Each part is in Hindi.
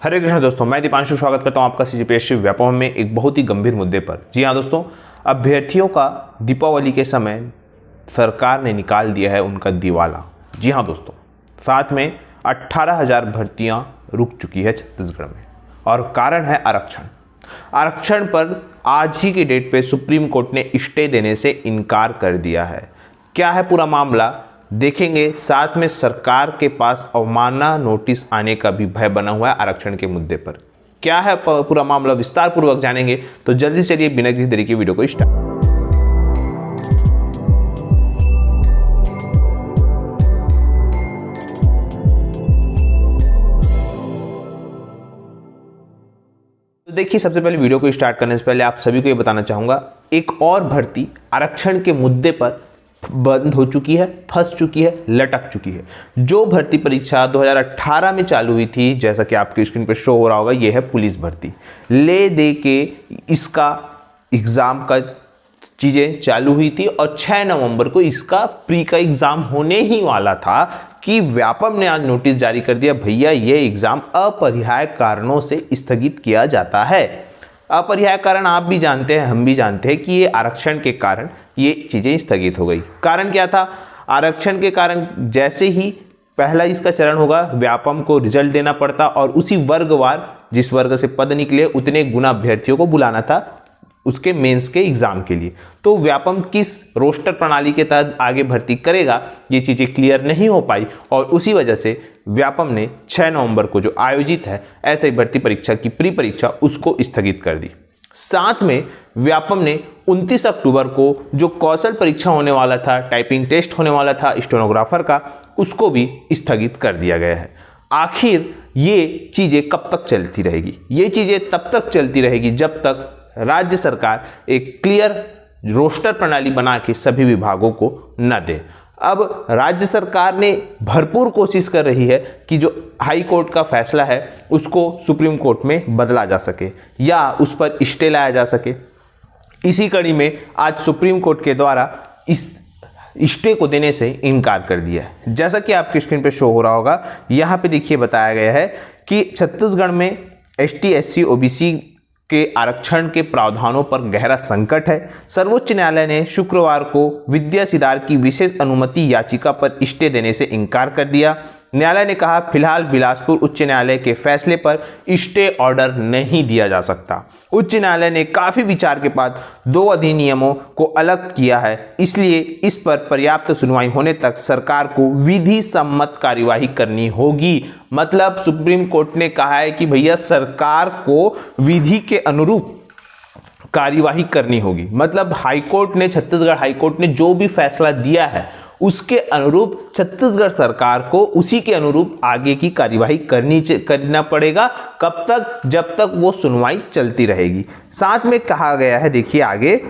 हरे कृष्ण दोस्तों, मैं दीपांशु स्वागत करता हूं आपका सीजीपीएससी व्यापम में एक बहुत ही गंभीर मुद्दे पर। जी हां दोस्तों, अभ्यर्थियों का दीपावली के समय सरकार ने निकाल दिया है उनका दिवाला। जी हां दोस्तों, साथ में 18,000 भर्तियां रुक चुकी है छत्तीसगढ़ में और कारण है आरक्षण। आरक्षण पर आज ही की डेट पे सुप्रीम कोर्ट ने स्टे देने से इनकार कर दिया है। क्या है पूरा मामला देखेंगे, साथ में सरकार के पास अवमानना नोटिस आने का भी भय बना हुआ है आरक्षण के मुद्दे पर। क्या है पूरा मामला विस्तार पूर्वक जानेंगे, तो जल्दी चलिए बिना किसी देरी के वीडियो को स्टार्ट। तो देखिए, सबसे पहले वीडियो को स्टार्ट करने से पहले आप सभी को ये बताना चाहूंगा, एक और भर्ती आरक्षण के मुद्दे पर बंद हो चुकी है, फंस चुकी है, लटक चुकी है। जो भर्ती परीक्षा 2018 में चालू हुई थी, जैसा कि आपकी स्क्रीन पर शो हो रहा होगा, यह है पुलिस भर्ती। ले दे के इसका एग्जाम का चीजें चालू हुई थी और 6 नवंबर को इसका प्री का एग्जाम होने ही वाला था कि व्यापम ने आज नोटिस जारी कर दिया, भैया ये एग्जाम अपरिहार्य कारणों से स्थगित किया जाता है। अपरिहार्य कारण आप भी जानते हैं, हम भी जानते हैं कि ये आरक्षण के कारण ये चीजें स्थगित हो गई। कारण क्या था? आरक्षण के कारण जैसे ही पहला इसका चरण होगा, व्यापम को रिजल्ट देना पड़ता और उसी वर्गवार जिस वर्ग से पद निकले उतने गुना अभ्यर्थियों को बुलाना था उसके मेंस के एग्जाम के लिए। तो व्यापम किस रोस्टर प्रणाली के तहत आगे भर्ती करेगा, ये चीजें क्लियर नहीं हो पाई और उसी वजह से व्यापम ने 6 नवंबर को जो आयोजित है ऐसे भर्ती परीक्षा की प्री परीक्षा उसको स्थगित कर दी। साथ में व्यापम ने 29 अक्टूबर को जो कौशल परीक्षा होने वाला था, टाइपिंग टेस्ट होने वाला था स्टेनोग्राफर का, उसको भी स्थगित कर दिया गया है। आखिर ये चीजें कब तक चलती रहेगी? ये चीजें तब तक चलती रहेगी जब तक राज्य सरकार एक क्लियर रोस्टर प्रणाली बना के सभी विभागों को न दे। अब राज्य सरकार ने भरपूर कोशिश कर रही है कि जो हाई कोर्ट का फैसला है उसको सुप्रीम कोर्ट में बदला जा सके या उस पर स्टे लाया जा सके। इसी कड़ी में आज सुप्रीम कोर्ट के द्वारा इस स्टे को देने से इनकार कर दिया है। जैसा कि आपकी स्क्रीन पे शो हो रहा होगा, यहाँ पे देखिए बताया गया है कि छत्तीसगढ़ में ST SC OBC के आरक्षण के प्रावधानों पर गहरा संकट है। सर्वोच्च न्यायालय ने शुक्रवार को विद्या सिदार की विशेष अनुमति याचिका पर स्टे देने से इनकार कर दिया। न्यायालय ने कहा, फिलहाल बिलासपुर उच्च न्यायालय के फैसले पर स्टे ऑर्डर नहीं दिया जा सकता। उच्च न्यायालय ने काफी विचार के बाद 2 अधिनियमों को अलग किया है, इसलिए इस पर पर्याप्त सुनवाई होने तक सरकार को विधि सम्मत कार्यवाही करनी होगी। मतलब सुप्रीम कोर्ट ने कहा है कि भैया सरकार को विधि के अनुरूप कार्यवाही करनी होगी। मतलब हाईकोर्ट ने, छत्तीसगढ़ हाईकोर्ट ने जो भी फैसला दिया है उसके अनुरूप छत्तीसगढ़ सरकार को उसी के अनुरूप आगे की कार्यवाही करना पड़ेगा। कब तक? जब तक वो सुनवाई चलती रहेगी। साथ में कहा गया है, देखिए आगे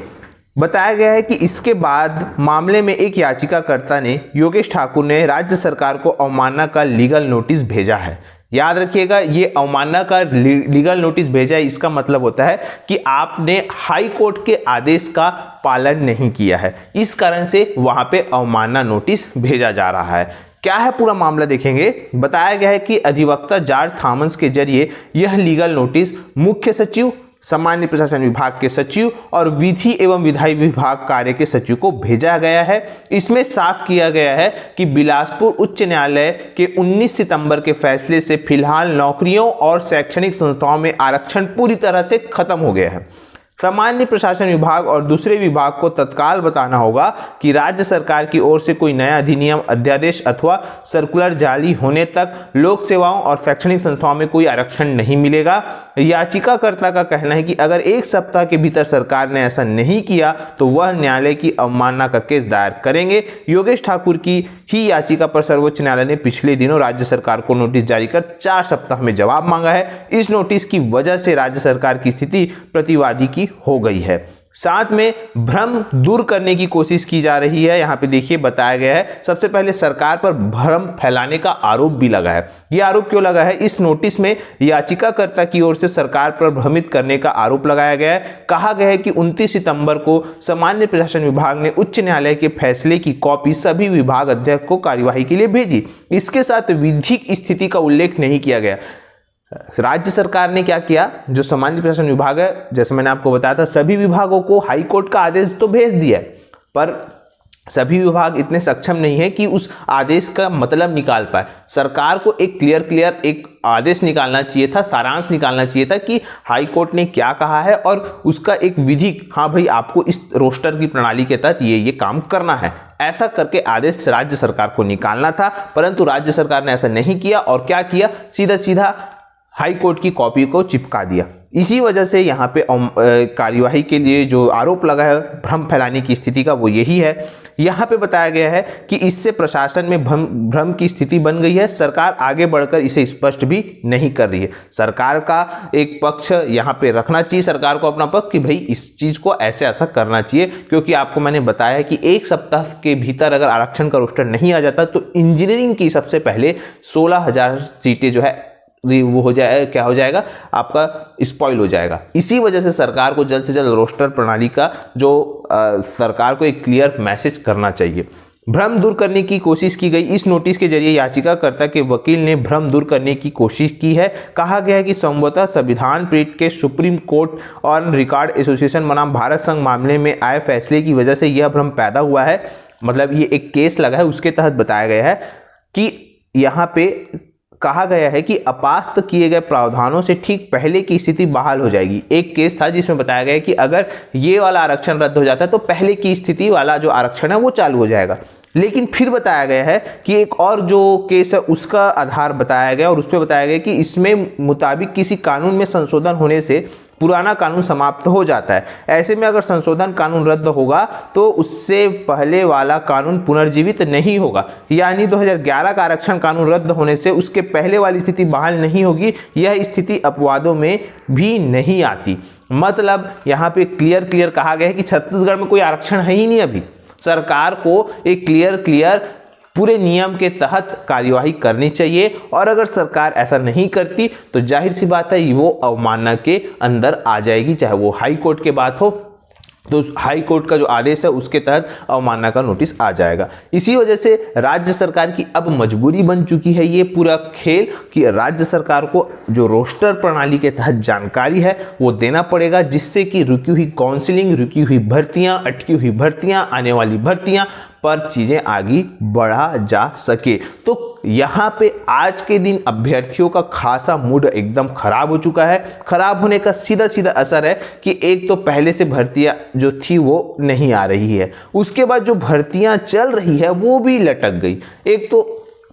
बताया गया है कि इसके बाद मामले में एक याचिकाकर्ता ने, योगेश ठाकुर ने राज्य सरकार को अवमानना का लीगल नोटिस भेजा है। याद रखिएगा, ये अवमानना का लीगल नोटिस भेजा है, इसका मतलब होता है कि आपने हाई कोर्ट के आदेश का पालन नहीं किया है, इस कारण से वहां पे अवमानना नोटिस भेजा जा रहा है। क्या है पूरा मामला देखेंगे। बताया गया है कि अधिवक्ता जॉर्ज थॉमस के जरिए यह लीगल नोटिस मुख्य सचिव, सामान्य प्रशासन विभाग के सचिव और विधि एवं विधायी विभाग कार्य के सचिव को भेजा गया है। इसमें साफ किया गया है कि बिलासपुर उच्च न्यायालय के 19 सितंबर के फैसले से फिलहाल नौकरियों और शैक्षणिक संस्थाओं में आरक्षण पूरी तरह से खत्म हो गया है। सामान्य प्रशासन विभाग और दूसरे विभाग को तत्काल बताना होगा कि राज्य सरकार की ओर से कोई नया अधिनियम, अध्यादेश अथवा सर्कुलर जारी होने तक लोक सेवाओं और शैक्षणिक संस्थाओं में कोई आरक्षण नहीं मिलेगा। याचिकाकर्ता का कहना है कि अगर 1 सप्ताह के भीतर सरकार ने ऐसा नहीं किया तो वह न्यायालय की अवमानना का केस दायर करेंगे। योगेश ठाकुर की ही याचिका पर सर्वोच्च न्यायालय ने पिछले दिनों राज्य सरकार को नोटिस जारी कर 4 सप्ताह में जवाब मांगा है। इस नोटिस की वजह से राज्य सरकार की स्थिति प्रतिवादी की हो गई है। साथ में भ्रम दूर करने की कोशिश की जा रही है। यहाँ पे देखिए बताया गया है, सबसे पहले सरकार पर भ्रम फैलाने का आरोप भी लगा है। ये आरोप क्यों लगा है? इस नोटिस में याचिकाकर्ता की ओर से सरकार पर भ्रमित करने का आरोप लगाया गया है। कहा गया है कि 29 सितंबर को सामान्य प्रशासन विभाग ने उच्च न्यायालय के फैसले की कॉपी सभी विभाग अध्यक्ष को कार्यवाही के लिए भेजी। इसके साथ विधिक स्थिति का उल्लेख नहीं किया गया। राज्य सरकार ने क्या किया, जो सामान्य प्रशासन विभाग है, जैसे मैंने आपको बताया था, सभी विभागों को हाई कोर्ट का आदेश तो भेज दिया है, पर सभी विभाग इतने सक्षम नहीं है कि उस आदेश का मतलब निकाल पाए। सरकार को एक क्लियर एक आदेश निकालना चाहिए था, सारांश निकालना चाहिए था कि हाई कोर्ट ने क्या कहा है और उसका एक विधि, हाँ भाई आपको इस रोस्टर की प्रणाली के तहत ये काम करना है, ऐसा करके आदेश राज्य सरकार को निकालना था। परंतु राज्य सरकार ने ऐसा नहीं किया और क्या किया, सीधा सीधा हाई कोर्ट की कॉपी को चिपका दिया। इसी वजह से यहाँ पे कार्यवाही के लिए जो आरोप लगा है भ्रम फैलाने की स्थिति का, वो यही है। यहाँ पे बताया गया है कि इससे प्रशासन में भ्रम की स्थिति बन गई है। सरकार आगे बढ़कर इसे स्पष्ट भी नहीं कर रही है। सरकार का एक पक्ष यहाँ पे रखना चाहिए, सरकार को अपना पक्ष कि भाई इस चीज को ऐसे ऐसा करना चाहिए, क्योंकि आपको मैंने बताया है कि एक सप्ताह के भीतर अगर आरक्षण का रोस्टर नहीं आ जाता तो इंजीनियरिंग की सबसे पहले 16,000 सीटें जो है वो हो जाए, क्या हो जाएगा, आपका स्पॉइल हो जाएगा। इसी वजह से सरकार को जल्द से जल्द रोस्टर प्रणाली का जो सरकार को एक क्लियर मैसेज करना चाहिए। भ्रम दूर करने की कोशिश की गई। इस नोटिस के जरिए याचिकाकर्ता के वकील ने भ्रम दूर करने की कोशिश की है। कहा गया है कि संभवतः संविधान पीठ के supreme court on record association बनाम भारत संघ मामले में आए फैसले की वजह से यह भ्रम पैदा हुआ है। मतलब ये एक केस लगा है, उसके तहत बताया गया है कि यहाँ पे कहा गया है कि अपास्त किए गए प्रावधानों से ठीक पहले की स्थिति बहाल हो जाएगी। एक केस था जिसमें बताया गया है कि अगर ये वाला आरक्षण रद्द हो जाता है तो पहले की स्थिति वाला जो आरक्षण है वो चालू हो जाएगा। लेकिन फिर बताया गया है कि एक और जो केस है उसका आधार बताया गया और उस पर बताया गया कि इसमें मुताबिक किसी कानून में संशोधन होने से पुराना कानून समाप्त हो जाता है। ऐसे में अगर संशोधन कानून रद्द होगा तो उससे पहले वाला कानून पुनर्जीवित नहीं होगा, यानी 2011 का आरक्षण कानून रद्द होने से उसके पहले वाली स्थिति बहाल नहीं होगी। यह स्थिति अपवादों में भी नहीं आती। मतलब यहाँ पे क्लियर कहा गया है कि छत्तीसगढ़ में कोई आरक्षण है ही नहीं। अभी सरकार को एक क्लियर पूरे नियम के तहत कार्यवाही करनी चाहिए, और अगर सरकार ऐसा नहीं करती तो जाहिर सी बात है वो अवमानना के अंदर आ जाएगी। चाहे वो हाई कोर्ट की बात हो तो हाई कोर्ट का जो आदेश है उसके तहत अवमानना का नोटिस आ जाएगा। इसी वजह से राज्य सरकार की अब मजबूरी बन चुकी है ये पूरा खेल कि राज्य सरकार को जो रोस्टर प्रणाली के तहत जानकारी है वो देना पड़ेगा, जिससे कि रुकी हुई काउंसलिंग, रुकी हुई भर्तियां, अटकी हुई भर्तियां, आने वाली भर्तियां पर चीजें आगे बढ़ा जा सके। तो यहाँ पे आज के दिन अभ्यर्थियों का खासा मूड एकदम खराब हो चुका है। खराब होने का सीधा असर है कि एक तो पहले से भर्तियां जो थी वो नहीं आ रही है, उसके बाद जो भर्तियां चल रही है वो भी लटक गई। एक तो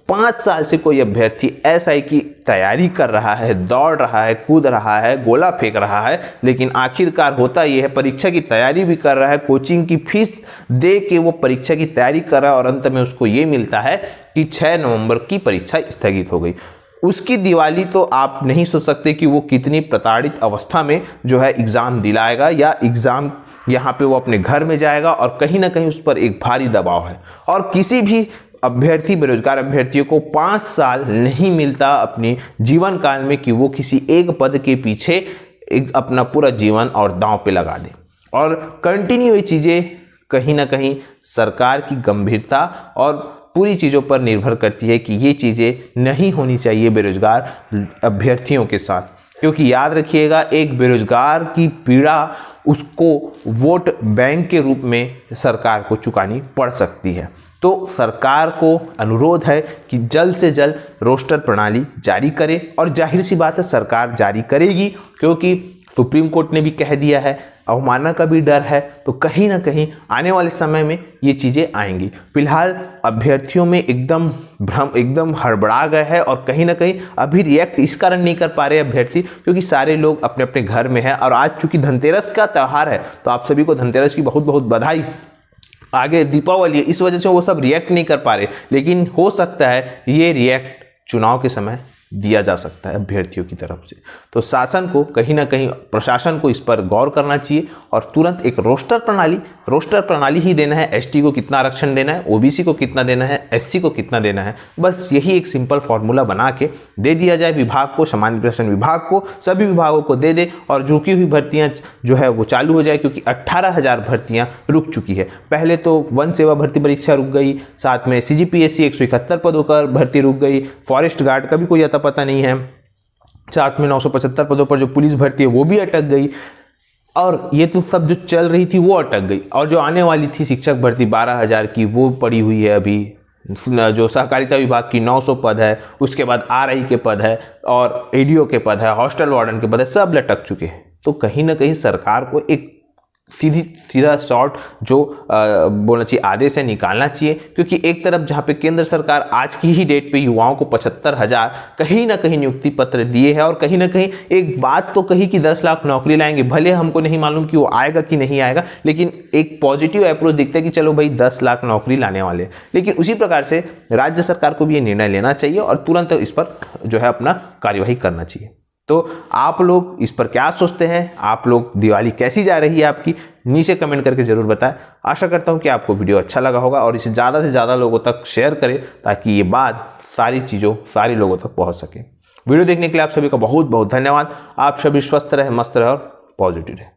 5 साल से कोई अभ्यर्थी एसआई की तैयारी कर रहा है, दौड़ रहा है, कूद रहा है, गोला फेंक रहा है, लेकिन आखिरकार होता यह है परीक्षा की तैयारी भी कर रहा है, कोचिंग की फीस दे के वो परीक्षा की तैयारी कर रहा है और अंत में उसको ये मिलता है कि 6 नवंबर की परीक्षा स्थगित हो गई। उसकी दिवाली तो आप नहीं सोच सकते कि वो कितनी प्रताड़ित अवस्था में जो है एग्ज़ाम दिलाएगा, या एग्ज़ाम यहाँ पे वो अपने घर में जाएगा और कहीं ना कहीं उस पर एक भारी दबाव है। और किसी भी अभ्यर्थी, बेरोजगार अभ्यर्थियों को 5 साल नहीं मिलता अपने जीवन काल में कि वो किसी एक पद के पीछे अपना पूरा जीवन और दांव पे लगा दे। और कंटिन्यू ये चीज़ें कहीं ना कहीं सरकार की गंभीरता और पूरी चीज़ों पर निर्भर करती है कि ये चीज़ें नहीं होनी चाहिए बेरोजगार अभ्यर्थियों के साथ, क्योंकि याद रखिएगा एक बेरोजगार की पीड़ा उसको वोट बैंक के रूप में सरकार को चुकानी पड़ सकती है। तो सरकार को अनुरोध है कि जल्द से जल्द रोस्टर प्रणाली जारी करे, और जाहिर सी बात है सरकार जारी करेगी, क्योंकि सुप्रीम कोर्ट ने भी कह दिया है, अवमानना का भी डर है, तो कहीं ना कहीं आने वाले समय में ये चीज़ें आएंगी। फिलहाल अभ्यर्थियों में एकदम भ्रम, एकदम हड़बड़ा गए हैं और कहीं ना कहीं अभी रिएक्ट इस कारण नहीं कर पा रहे अभ्यर्थी क्योंकि सारे लोग अपने अपने घर में हैं। और आज चूंकि धनतेरस का त्यौहार है तो आप सभी को धनतेरस की बहुत बहुत बधाई। आगे दीपावली है, इस वजह से वो सब रिएक्ट नहीं कर पा रहे, लेकिन हो सकता है ये रिएक्ट चुनाव के समय दिया जा सकता है अभ्यर्थियों की तरफ से। तो शासन को कहीं ना कहीं, प्रशासन को इस पर गौर करना चाहिए और तुरंत एक रोस्टर प्रणाली ही देना है। एसटी को कितना आरक्षण देना है, ओबीसी को कितना देना है, एससी को कितना देना है, बस यही एक सिंपल फॉर्मूला बना के दे दिया जाए विभाग को, सामान्य प्रशासन विभाग को, सभी विभागों को दे दे और रुकी हुई भर्तियां जो है वो चालू हो जाए, क्योंकि 18,000 भर्तियां रुक चुकी है। पहले तो वन सेवा भर्ती परीक्षा रुक गई, साथ में CGPSC 171 पदों पर भर्ती रुक गई, फॉरेस्ट गार्ड का भी कोई पता नहीं है, साथ में 975 पदों पर जो पुलिस भर्ती है वो भी अटक गई, और ये तो सब जो चल रही थी वो अटक गई। और जो आने वाली थी शिक्षक भर्ती 12,000 की, वो पड़ी हुई है अभी। जो सहकारिता विभाग की 900 पद है, उसके बाद आरआई के पद है, और एडीओ के पद है, हॉस्टल वार्डन के पद है, सब लटक चुके हैं। तो कहीं ना कहीं सरकार को एक सीधा शॉर्ट जो बोलना चाहिए आदेश है निकालना चाहिए, क्योंकि एक तरफ जहां पे केंद्र सरकार आज की ही डेट पे युवाओं को 75,000 कहीं ना कहीं नियुक्ति पत्र दिए है, और कहीं ना कहीं एक बात तो कही कि 10 लाख नौकरी लाएंगे। भले हमको नहीं मालूम कि वो आएगा कि नहीं आएगा, लेकिन एक पॉजिटिव अप्रोच दिखता है कि चलो भाई 10 लाख नौकरी लाने वाले। लेकिन उसी प्रकार से राज्य सरकार को भी ये निर्णय लेना चाहिए और तुरंत इस पर जो है अपना कार्यवाही करना चाहिए। तो आप लोग इस पर क्या सोचते हैं? आप लोग दिवाली कैसी जा रही है आपकी? नीचे कमेंट करके जरूर बताएं। आशा करता हूं कि आपको वीडियो अच्छा लगा होगा और इसे ज़्यादा से ज़्यादा लोगों तक शेयर करें, ताकि ये बात सारी लोगों तक पहुंच सके। वीडियो देखने के लिए आप सभी का बहुत बहुत धन्यवाद। आप सभी स्वस्थ रहे, मस्त रहे और पॉजिटिव रहे।